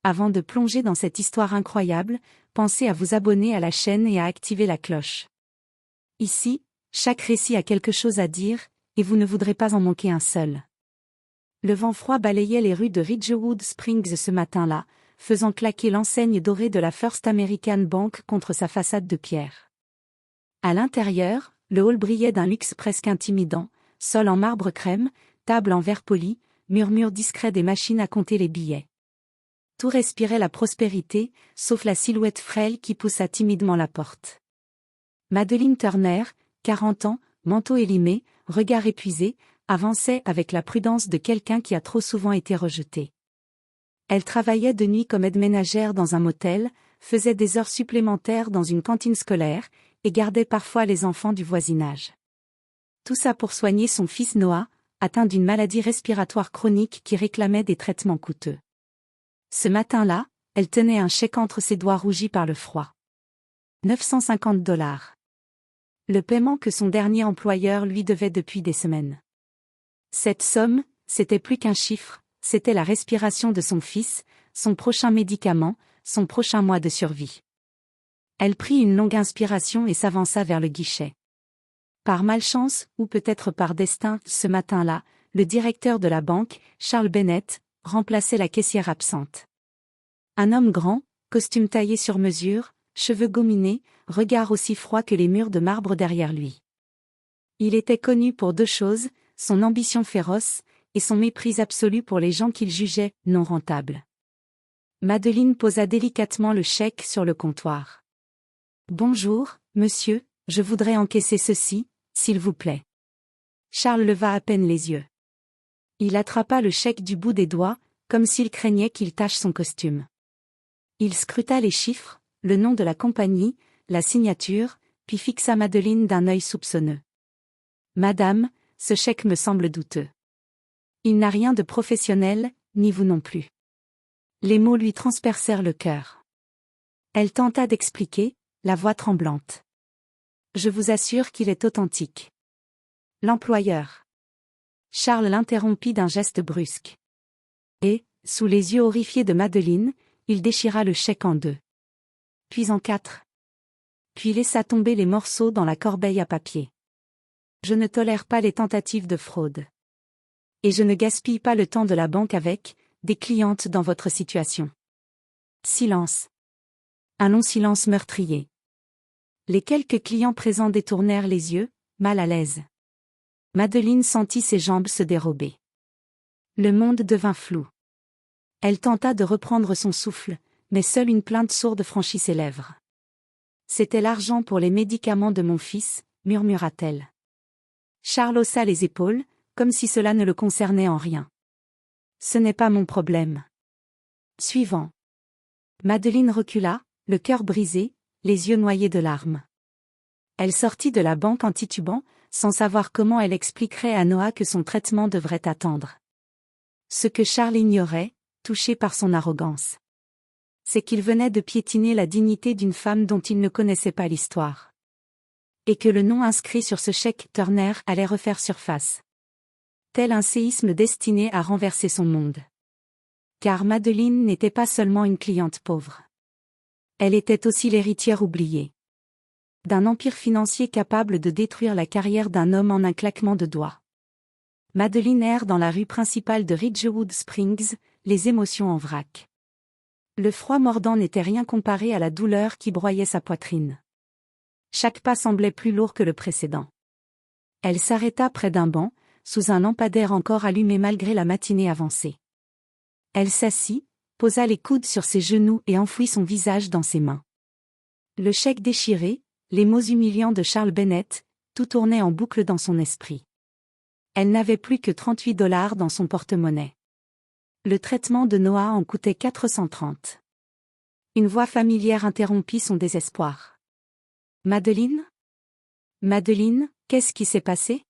Avant de plonger dans cette histoire incroyable, pensez à vous abonner à la chaîne et à activer la cloche. Ici, chaque récit a quelque chose à dire, et vous ne voudrez pas en manquer un seul. Le vent froid balayait les rues de Ridgewood Springs ce matin-là, faisant claquer l'enseigne dorée de la First American Bank contre sa façade de pierre. À l'intérieur, le hall brillait d'un luxe presque intimidant, sol en marbre crème, table en verre poli, murmure discret des machines à compter les billets. Tout respirait la prospérité, sauf la silhouette frêle qui poussa timidement la porte. Madeline Turner, 40 ans, manteau élimé, regard épuisé, avançait avec la prudence de quelqu'un qui a trop souvent été rejeté. Elle travaillait de nuit comme aide-ménagère dans un motel, faisait des heures supplémentaires dans une cantine scolaire, et gardait parfois les enfants du voisinage. Tout ça pour soigner son fils Noah, atteint d'une maladie respiratoire chronique qui réclamait des traitements coûteux. Ce matin-là, elle tenait un chèque entre ses doigts rougis par le froid. 950 $. Le paiement que son dernier employeur lui devait depuis des semaines. Cette somme, c'était plus qu'un chiffre, c'était la respiration de son fils, son prochain médicament, son prochain mois de survie. Elle prit une longue inspiration et s'avança vers le guichet. Par malchance, ou peut-être par destin, ce matin-là, le directeur de la banque, Charles Bennett, remplaçait la caissière absente. Un homme grand, costume taillé sur mesure, cheveux gominés, regard aussi froid que les murs de marbre derrière lui. Il était connu pour deux choses, son ambition féroce, et son mépris absolu pour les gens qu'il jugeait non rentables. Madeline posa délicatement le chèque sur le comptoir. « Bonjour, monsieur, je voudrais encaisser ceci, s'il vous plaît. » Charles leva à peine les yeux. Il attrapa le chèque du bout des doigts, comme s'il craignait qu'il tache son costume. Il scruta les chiffres, le nom de la compagnie, la signature, puis fixa Madeline d'un œil soupçonneux. « Madame, ce chèque me semble douteux. Il n'a rien de professionnel, ni vous non plus. » Les mots lui transpercèrent le cœur. Elle tenta d'expliquer, la voix tremblante. « Je vous assure qu'il est authentique. » L'employeur. Charles l'interrompit d'un geste brusque. Et, sous les yeux horrifiés de Madeline, il déchira le chèque en deux. Puis en quatre. Puis laissa tomber les morceaux dans la corbeille à papier. « Je ne tolère pas les tentatives de fraude. Et je ne gaspille pas le temps de la banque avec des clientes dans votre situation. » Silence. Un long silence meurtrier. Les quelques clients présents détournèrent les yeux, mal à l'aise. Madeline sentit ses jambes se dérober. Le monde devint flou. Elle tenta de reprendre son souffle, mais seule une plainte sourde franchit ses lèvres. « C'était l'argent pour les médicaments de mon fils, » murmura-t-elle. Charles haussa les épaules, comme si cela ne le concernait en rien. « Ce n'est pas mon problème. » Suivant. Madeline recula, le cœur brisé, les yeux noyés de larmes. Elle sortit de la banque en titubant, sans savoir comment elle expliquerait à Noah que son traitement devrait attendre. Ce que Charles ignorait, touché par son arrogance, c'est qu'il venait de piétiner la dignité d'une femme dont il ne connaissait pas l'histoire. Et que le nom inscrit sur ce chèque Turner allait refaire surface. Tel un séisme destiné à renverser son monde. Car Madeline n'était pas seulement une cliente pauvre. Elle était aussi l'héritière oubliée. D'un empire financier capable de détruire la carrière d'un homme en un claquement de doigts. Madeline erre dans la rue principale de Ridgewood Springs, les émotions en vrac. Le froid mordant n'était rien comparé à la douleur qui broyait sa poitrine. Chaque pas semblait plus lourd que le précédent. Elle s'arrêta près d'un banc, sous un lampadaire encore allumé malgré la matinée avancée. Elle s'assit, posa les coudes sur ses genoux et enfouit son visage dans ses mains. Le chèque déchiré, les mots humiliants de Charles Bennett, tout tournait en boucle dans son esprit. Elle n'avait plus que 38 $ dans son porte-monnaie. Le traitement de Noah en coûtait 430. Une voix familière interrompit son désespoir. « Madeline ? Madeline, qu'est-ce qui s'est passé ?»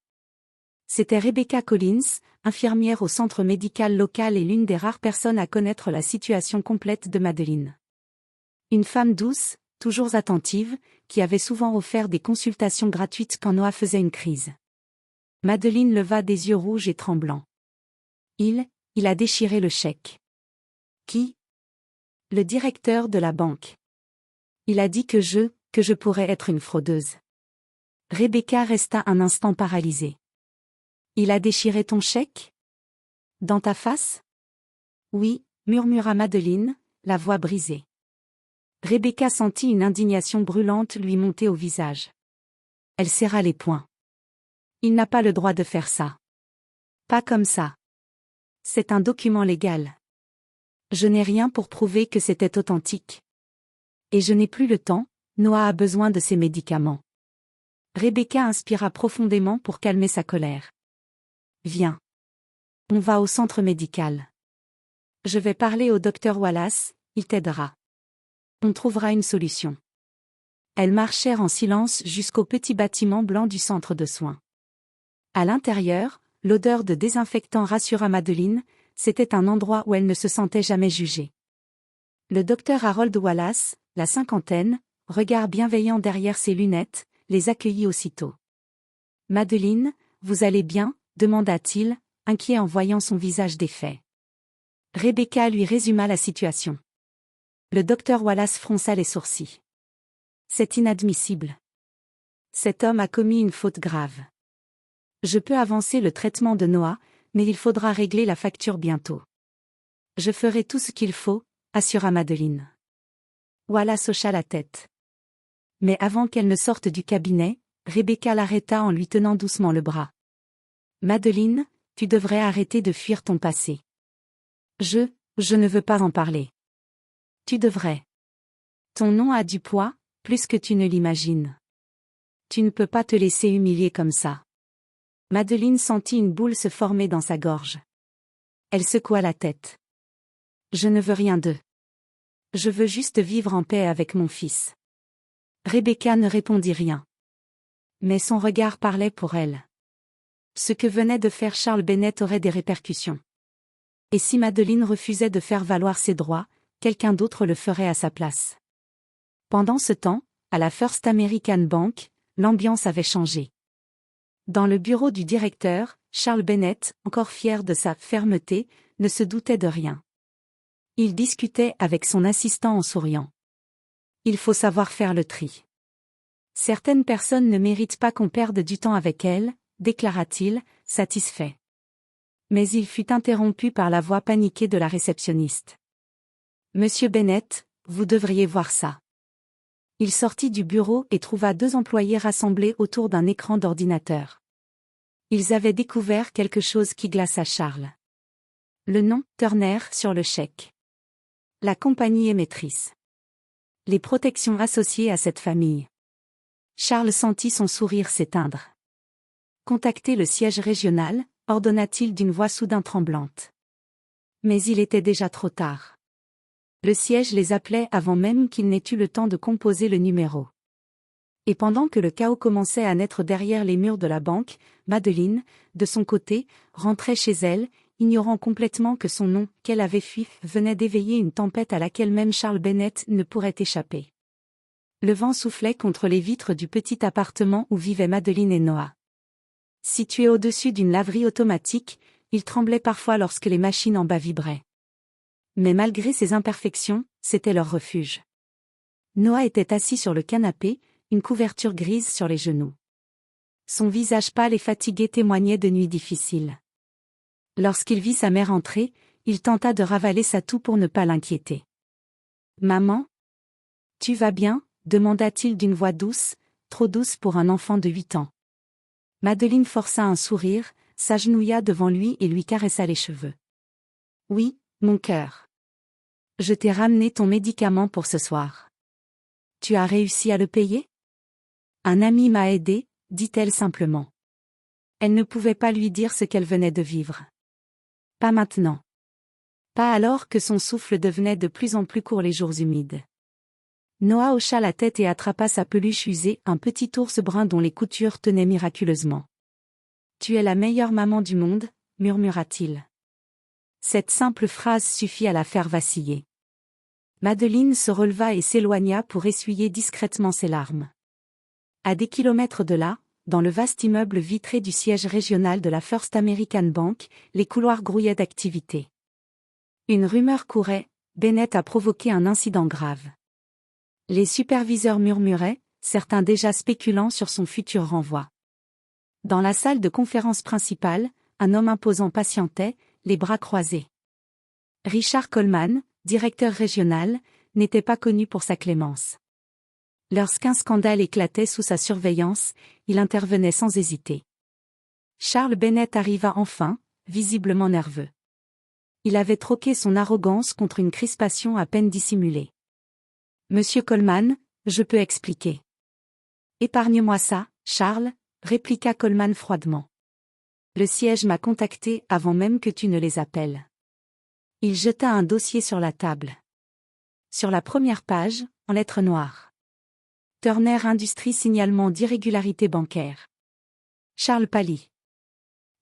C'était Rebecca Collins, infirmière au centre médical local et l'une des rares personnes à connaître la situation complète de Madeline. Une femme douce, toujours attentive, qui avait souvent offert des consultations gratuites quand Noah faisait une crise. Madeline leva des yeux rouges et tremblants. Il a déchiré le chèque. Qui ? Le directeur de la banque. Il a dit que je pourrais être une fraudeuse. Rebecca resta un instant paralysée. Il a déchiré ton chèque? Dans ta face? Oui, murmura Madeleine, la voix brisée. Rebecca sentit une indignation brûlante lui monter au visage. Elle serra les poings. Il n'a pas le droit de faire ça. Pas comme ça. C'est un document légal. Je n'ai rien pour prouver que c'était authentique. Et je n'ai plus le temps, Noah a besoin de ses médicaments. Rebecca inspira profondément pour calmer sa colère. Viens. On va au centre médical. Je vais parler au docteur Wallace, il t'aidera. On trouvera une solution. Elles marchèrent en silence jusqu'au petit bâtiment blanc du centre de soins. À l'intérieur, l'odeur de désinfectant rassura Madeleine, c'était un endroit où elle ne se sentait jamais jugée. Le docteur Harold Wallace, la cinquantaine, regard bienveillant derrière ses lunettes, les accueillit aussitôt. Madeleine, vous allez bien? Demanda-t-il, inquiet en voyant son visage défait. Rebecca lui résuma la situation. Le docteur Wallace fronça les sourcils. C'est inadmissible. Cet homme a commis une faute grave. Je peux avancer le traitement de Noah, mais il faudra régler la facture bientôt. Je ferai tout ce qu'il faut, assura Madeleine. Wallace hocha la tête. Mais avant qu'elle ne sorte du cabinet, Rebecca l'arrêta en lui tenant doucement le bras. Madeleine, tu devrais arrêter de fuir ton passé. Je ne veux pas en parler. Tu devrais. Ton nom a du poids, plus que tu ne l'imagines. Tu ne peux pas te laisser humilier comme ça. Madeleine sentit une boule se former dans sa gorge. Elle secoua la tête. Je ne veux rien d'eux. Je veux juste vivre en paix avec mon fils. Rebecca ne répondit rien. Mais son regard parlait pour elle. Ce que venait de faire Charles Bennett aurait des répercussions. Et si Madeleine refusait de faire valoir ses droits, quelqu'un d'autre le ferait à sa place. Pendant ce temps, à la First American Bank, l'ambiance avait changé. Dans le bureau du directeur, Charles Bennett, encore fier de sa fermeté, ne se doutait de rien. Il discutait avec son assistant en souriant. Il faut savoir faire le tri. Certaines personnes ne méritent pas qu'on perde du temps avec elles, déclara-t-il, satisfait. Mais il fut interrompu par la voix paniquée de la réceptionniste. Monsieur Bennett, vous devriez voir ça. Il sortit du bureau et trouva 2 employés rassemblés autour d'un écran d'ordinateur. Ils avaient découvert quelque chose qui glaça Charles. Le nom, Turner, sur le chèque. La compagnie émettrice. Les protections associées à cette famille. Charles sentit son sourire s'éteindre. Contactez le siège régional, ordonna-t-il d'une voix soudain tremblante. Mais il était déjà trop tard. Le siège les appelait avant même qu'ils n'aient eu le temps de composer le numéro. Et pendant que le chaos commençait à naître derrière les murs de la banque, Madeleine, de son côté, rentrait chez elle, ignorant complètement que son nom, qu'elle avait fui, venait d'éveiller une tempête à laquelle même Charles Bennett ne pourrait échapper. Le vent soufflait contre les vitres du petit appartement où vivaient Madeleine et Noah. Situé au-dessus d'une laverie automatique, il tremblait parfois lorsque les machines en bas vibraient. Mais malgré ses imperfections, c'était leur refuge. Noah était assis sur le canapé, une couverture grise sur les genoux. Son visage pâle et fatigué témoignait de nuits difficiles. Lorsqu'il vit sa mère entrer, il tenta de ravaler sa toux pour ne pas l'inquiéter. « Maman? Tu vas bien ?» demanda-t-il d'une voix douce, trop douce pour un enfant de 8 ans. Madeleine força un sourire, s'agenouilla devant lui et lui caressa les cheveux. « Oui, mon cœur. Je t'ai ramené ton médicament pour ce soir. Tu as réussi à le payer? Un ami m'a aidé, dit-elle simplement. Elle ne pouvait pas lui dire ce qu'elle venait de vivre. Pas maintenant. Pas alors que son souffle devenait de plus en plus court les jours humides. Noah hocha la tête et attrapa sa peluche usée, un petit ours brun dont les coutures tenaient miraculeusement. « Tu es la meilleure maman du monde », murmura-t-il. Cette simple phrase suffit à la faire vaciller. Madeleine se releva et s'éloigna pour essuyer discrètement ses larmes. À des kilomètres de là, dans le vaste immeuble vitré du siège régional de la First American Bank, les couloirs grouillaient d'activité. Une rumeur courait, Bennett a provoqué un incident grave. Les superviseurs murmuraient, certains déjà spéculant sur son futur renvoi. Dans la salle de conférence principale, un homme imposant patientait, les bras croisés. Richard Coleman, directeur régional, n'était pas connu pour sa clémence. Lorsqu'un scandale éclatait sous sa surveillance, il intervenait sans hésiter. Charles Bennett arriva enfin, visiblement nerveux. Il avait troqué son arrogance contre une crispation à peine dissimulée. « Monsieur Coleman, je peux expliquer. »« Épargne-moi ça, Charles, » répliqua Coleman froidement. « Le siège m'a contacté avant même que tu ne les appelles. » Il jeta un dossier sur la table. Sur la première page, en lettres noires. Turner Industries signalement d'irrégularité bancaire. Charles pâlit.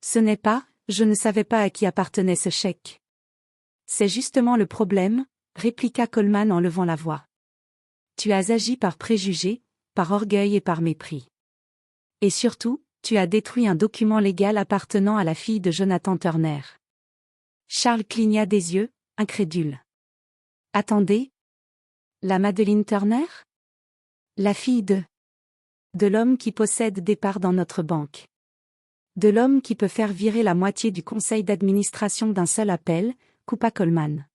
Ce n'est pas, je ne savais pas à qui appartenait ce chèque. C'est justement le problème, répliqua Coleman en levant la voix. Tu as agi par préjugé, par orgueil et par mépris. Et surtout, tu as détruit un document légal appartenant à la fille de Jonathan Turner. Charles cligna des yeux, incrédule. Attendez. La Madeleine Turner? La fille de l'homme qui possède des parts dans notre banque. De l'homme qui peut faire virer la moitié du conseil d'administration d'un seul appel, coupa Coleman.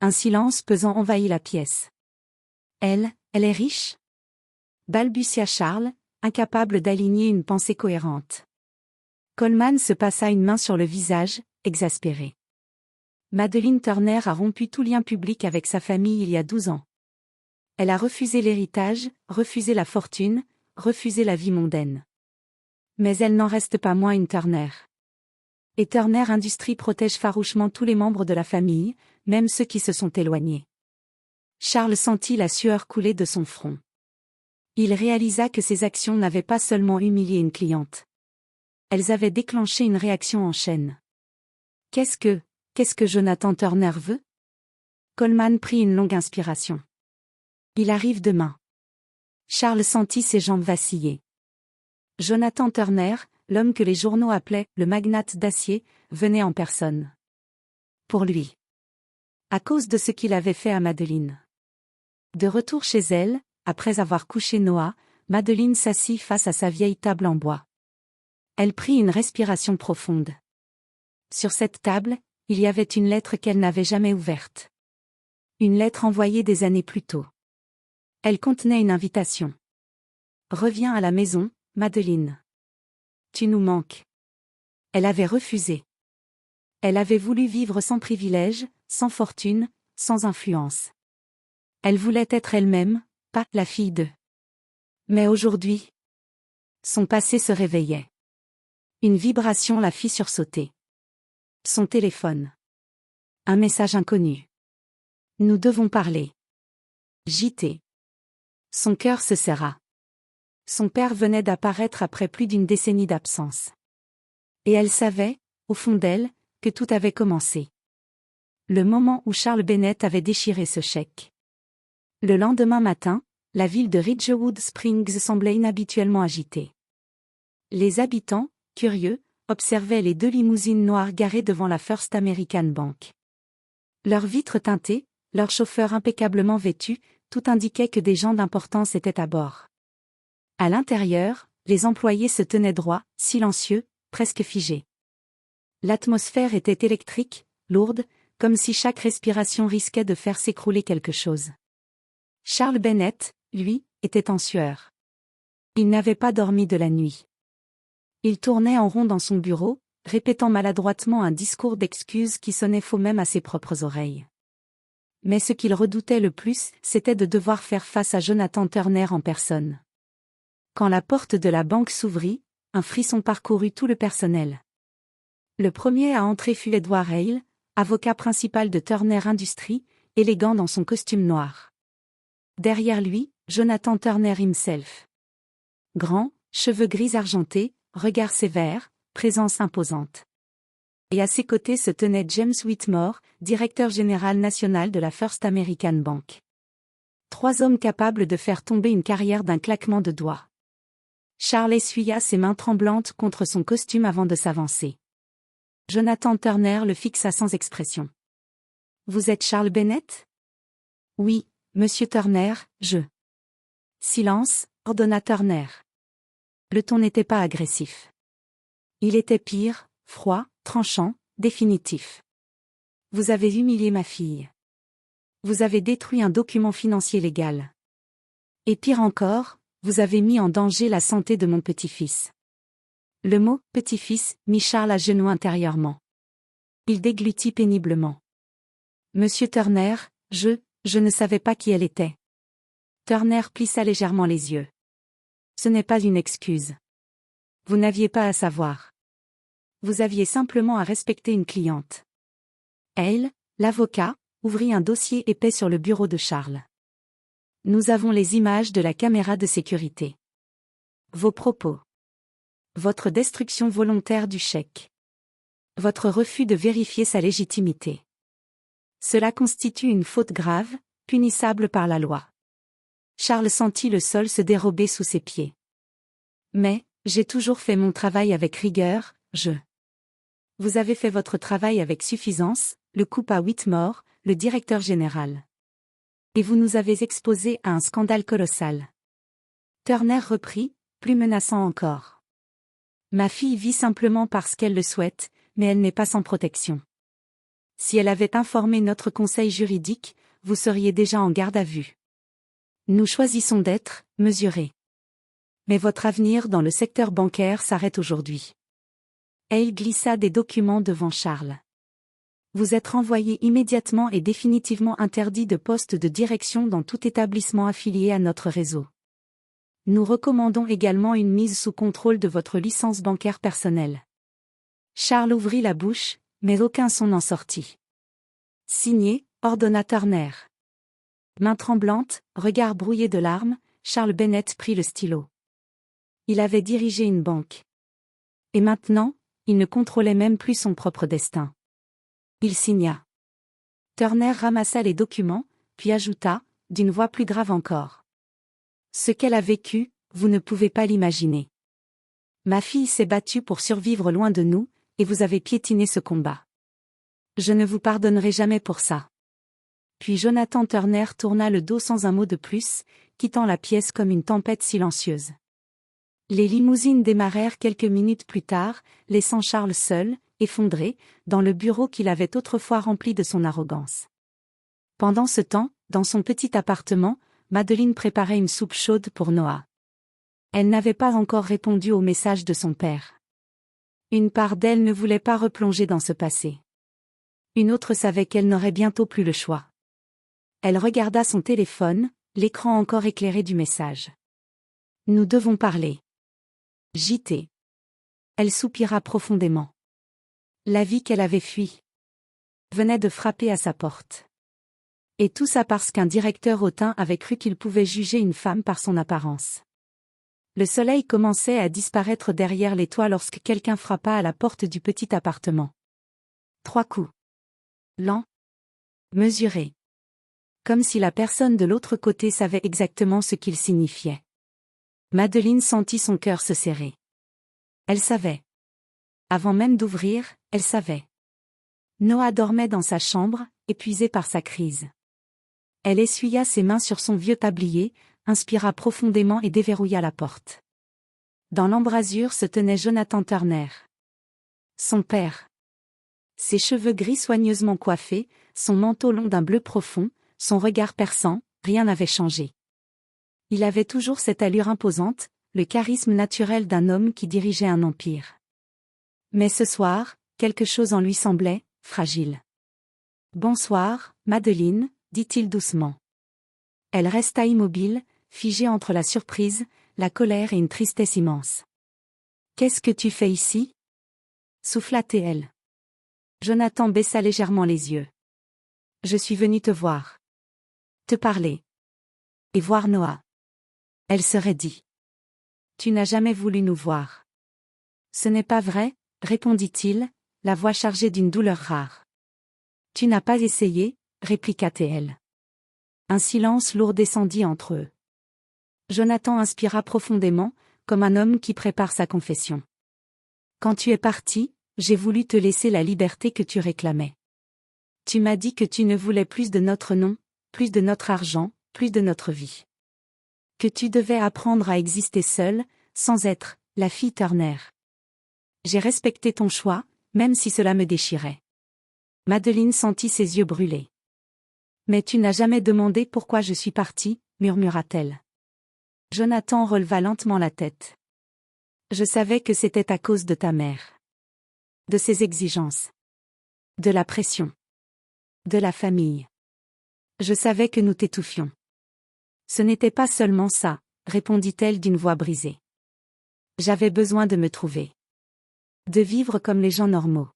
Un silence pesant envahit la pièce. Elle est riche? Balbutia Charles, incapable d'aligner une pensée cohérente. Coleman se passa une main sur le visage, exaspéré. Madeleine Turner a rompu tout lien public avec sa famille il y a 12 ans. Elle a refusé l'héritage, refusé la fortune, refusé la vie mondaine. Mais elle n'en reste pas moins une Turner. Et Turner Industries protège farouchement tous les membres de la famille, même ceux qui se sont éloignés. Charles sentit la sueur couler de son front. Il réalisa que ses actions n'avaient pas seulement humilié une cliente. Elles avaient déclenché une réaction en chaîne. Qu'est-ce que Jonathan Turner veut? Coleman prit une longue inspiration. Il arrive demain. Charles sentit ses jambes vaciller. Jonathan Turner, l'homme que les journaux appelaient le magnate d'acier, venait en personne. Pour lui. À cause de ce qu'il avait fait à Madeleine. De retour chez elle, après avoir couché Noah, Madeleine s'assit face à sa vieille table en bois. Elle prit une respiration profonde. Sur cette table, il y avait une lettre qu'elle n'avait jamais ouverte. Une lettre envoyée des années plus tôt. Elle contenait une invitation. Reviens à la maison, Madeleine. Tu nous manques. Elle avait refusé. Elle avait voulu vivre sans privilège, sans fortune, sans influence. Elle voulait être elle-même, pas la fille de. Mais aujourd'hui, son passé se réveillait. Une vibration la fit sursauter. Son téléphone. Un message inconnu. Nous devons parler. JT. Son cœur se serra. Son père venait d'apparaître après plus d'une décennie d'absence. Et elle savait, au fond d'elle, que tout avait commencé. Le moment où Charles Bennett avait déchiré ce chèque. Le lendemain matin, la ville de Ridgewood Springs semblait inhabituellement agitée. Les habitants, curieux, observaient les 2 limousines noires garées devant la First American Bank. Leurs vitres teintées, leurs chauffeurs impeccablement vêtus, tout indiquait que des gens d'importance étaient à bord. À l'intérieur, les employés se tenaient droits, silencieux, presque figés. L'atmosphère était électrique, lourde, comme si chaque respiration risquait de faire s'écrouler quelque chose. Charles Bennett, lui, était en sueur. Il n'avait pas dormi de la nuit. Il tournait en rond dans son bureau, répétant maladroitement un discours d'excuses qui sonnait faux même à ses propres oreilles. Mais ce qu'il redoutait le plus, c'était de devoir faire face à Jonathan Turner en personne. Quand la porte de la banque s'ouvrit, un frisson parcourut tout le personnel. Le premier à entrer fut Edward Hale, avocat principal de Turner Industries, élégant dans son costume noir. Derrière lui, Jonathan Turner himself. Grand, cheveux gris argentés, regard sévère, présence imposante. Et à ses côtés se tenait James Whitmore, directeur général national de la First American Bank. 3 hommes capables de faire tomber une carrière d'un claquement de doigts. Charles essuya ses mains tremblantes contre son costume avant de s'avancer. Jonathan Turner le fixa sans expression. Vous êtes Charles Bennett? Oui, monsieur Turner, je. Silence, ordonna Turner. Le ton n'était pas agressif. Il était pire, froid, tranchant, définitif. Vous avez humilié ma fille. Vous avez détruit un document financier légal. Et pire encore, vous avez mis en danger la santé de mon petit-fils. Le mot « petit-fils » mit Charles à genoux intérieurement. Il déglutit péniblement. Monsieur Turner, je ne savais pas qui elle était. Turner plissa légèrement les yeux. Ce n'est pas une excuse. Vous n'aviez pas à savoir. Vous aviez simplement à respecter une cliente. Elle, l'avocat, ouvrit un dossier épais sur le bureau de Charles. Nous avons les images de la caméra de sécurité. Vos propos. Votre destruction volontaire du chèque. Votre refus de vérifier sa légitimité. Cela constitue une faute grave, punissable par la loi. Charles sentit le sol se dérober sous ses pieds. Mais, j'ai toujours fait mon travail avec rigueur, je. Vous avez fait votre travail avec suffisance, le coupa Whitmore, le directeur général. Et vous nous avez exposés à un scandale colossal. Turner reprit, plus menaçant encore. Ma fille vit simplement parce qu'elle le souhaite, mais elle n'est pas sans protection. Si elle avait informé notre conseil juridique, vous seriez déjà en garde à vue. Nous choisissons d'être mesurés. Mais votre avenir dans le secteur bancaire s'arrête aujourd'hui. Elle glissa des documents devant Charles. Vous êtes renvoyé immédiatement et définitivement interdit de poste de direction dans tout établissement affilié à notre réseau. Nous recommandons également une mise sous contrôle de votre licence bancaire personnelle. Charles ouvrit la bouche, mais aucun son n'en sortit. Signé, ordonna Turner. Main tremblante, regard brouillé de larmes, Charles Bennett prit le stylo. Il avait dirigé une banque. Et maintenant, il ne contrôlait même plus son propre destin. Il signa. Turner ramassa les documents, puis ajouta, d'une voix plus grave encore. Ce qu'elle a vécu, vous ne pouvez pas l'imaginer. Ma fille s'est battue pour survivre loin de nous, et vous avez piétiné ce combat. Je ne vous pardonnerai jamais pour ça. Puis Jonathan Turner tourna le dos sans un mot de plus, quittant la pièce comme une tempête silencieuse. Les limousines démarrèrent quelques minutes plus tard, laissant Charles seul, effondré, dans le bureau qu'il avait autrefois rempli de son arrogance. Pendant ce temps, dans son petit appartement, Madeleine préparait une soupe chaude pour Noah. Elle n'avait pas encore répondu au message de son père. Une part d'elle ne voulait pas replonger dans ce passé. Une autre savait qu'elle n'aurait bientôt plus le choix. Elle regarda son téléphone, l'écran encore éclairé du message. Nous devons parler. JT. Elle soupira profondément. La vie qu'elle avait fuie venait de frapper à sa porte. Et tout ça parce qu'un directeur hautain avait cru qu'il pouvait juger une femme par son apparence. Le soleil commençait à disparaître derrière les toits lorsque quelqu'un frappa à la porte du petit appartement. 3 coups. Lents. Mesurés. Comme si la personne de l'autre côté savait exactement ce qu'il signifiait. Madeleine sentit son cœur se serrer. Elle savait. Avant même d'ouvrir, elle savait. Noah dormait dans sa chambre, épuisé par sa crise. Elle essuya ses mains sur son vieux tablier, inspira profondément et déverrouilla la porte. Dans l'embrasure se tenait Jonathan Turner. Son père. Ses cheveux gris soigneusement coiffés, son manteau long d'un bleu profond, son regard perçant, rien n'avait changé. Il avait toujours cette allure imposante, le charisme naturel d'un homme qui dirigeait un empire. Mais ce soir, quelque chose en lui semblait fragile. « Bonsoir, Madeleine », dit-il doucement. Elle resta immobile, figée entre la surprise, la colère et une tristesse immense. « Qu'est-ce que tu fais ici » souffla-t-elle. Jonathan baissa légèrement les yeux. « Je suis venu te voir. Te parler. Et voir Noah. » Elle se raidit. « Tu n'as jamais voulu nous voir. »« Ce n'est pas vrai, » répondit-il, la voix chargée d'une douleur rare. « Tu n'as pas essayé, » répliqua-t-elle. Un silence lourd descendit entre eux. Jonathan inspira profondément, comme un homme qui prépare sa confession. « Quand tu es parti, j'ai voulu te laisser la liberté que tu réclamais. Tu m'as dit que tu ne voulais plus de notre nom, plus de notre argent, plus de notre vie. Que tu devais apprendre à exister seule, sans être la fille Turner. J'ai respecté ton choix, même si cela me déchirait. Madeleine sentit ses yeux brûler. Mais tu n'as jamais demandé pourquoi je suis partie, murmura-t-elle. Jonathan releva lentement la tête. Je savais que c'était à cause de ta mère. De ses exigences. De la pression. De la famille. Je savais que nous t'étouffions. Ce n'était pas seulement ça, répondit-elle d'une voix brisée. J'avais besoin de me trouver. De vivre comme les gens normaux.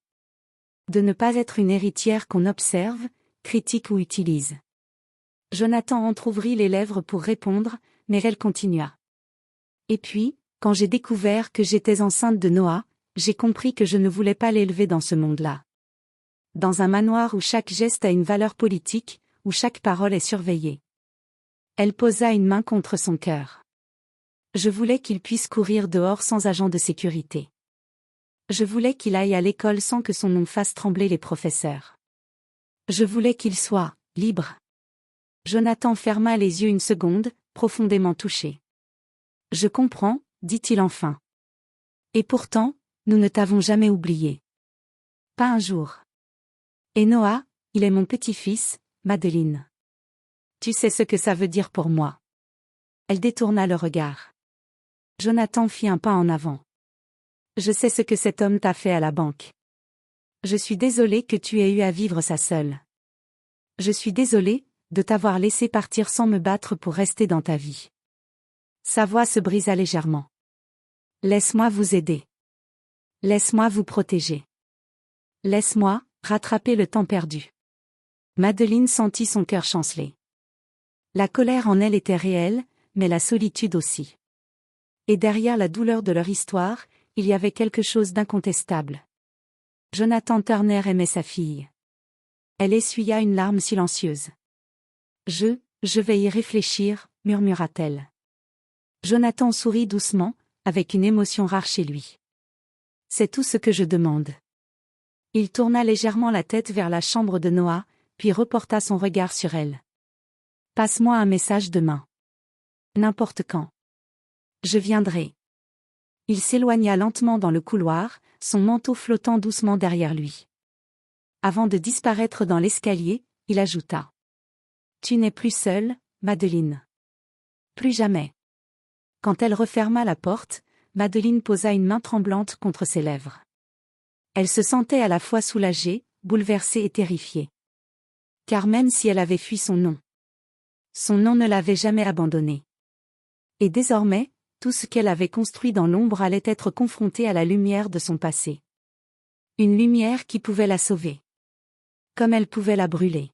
De ne pas être une héritière qu'on observe, critique ou utilise. Jonathan entr'ouvrit les lèvres pour répondre, mais elle continua. Et puis, quand j'ai découvert que j'étais enceinte de Noah, j'ai compris que je ne voulais pas l'élever dans ce monde-là. Dans un manoir où chaque geste a une valeur politique, où chaque parole est surveillée. Elle posa une main contre son cœur. Je voulais qu'il puisse courir dehors sans agent de sécurité. Je voulais qu'il aille à l'école sans que son nom fasse trembler les professeurs. Je voulais qu'il soit libre. Jonathan ferma les yeux une seconde, profondément touché. Je comprends, dit-il enfin. Et pourtant, nous ne t'avons jamais oublié. Pas un jour. Et Noah, il est mon petit-fils, Madeleine. Tu sais ce que ça veut dire pour moi. Elle détourna le regard. Jonathan fit un pas en avant. Je sais ce que cet homme t'a fait à la banque. Je suis désolé que tu aies eu à vivre ça seule. Je suis désolé de t'avoir laissé partir sans me battre pour rester dans ta vie. Sa voix se brisa légèrement. Laisse-moi vous aider. Laisse-moi vous protéger. Laisse-moi rattraper le temps perdu. Madeleine sentit son cœur chanceler. La colère en elle était réelle, mais la solitude aussi. Et derrière la douleur de leur histoire, il y avait quelque chose d'incontestable. Jonathan Turner aimait sa fille. Elle essuya une larme silencieuse. Je vais y réfléchir, murmura-t-elle. Jonathan sourit doucement, avec une émotion rare chez lui. C'est tout ce que je demande. Il tourna légèrement la tête vers la chambre de Noah, puis reporta son regard sur elle. Passe-moi un message demain. N'importe quand. Je viendrai. Il s'éloigna lentement dans le couloir, son manteau flottant doucement derrière lui. Avant de disparaître dans l'escalier, il ajouta. Tu n'es plus seule, Madeleine. Plus jamais. Quand elle referma la porte, Madeleine posa une main tremblante contre ses lèvres. Elle se sentait à la fois soulagée, bouleversée et terrifiée. Car même si elle avait fui son nom ne l'avait jamais abandonnée. Et désormais, tout ce qu'elle avait construit dans l'ombre allait être confronté à la lumière de son passé. Une lumière qui pouvait la sauver. Comme elle pouvait la brûler.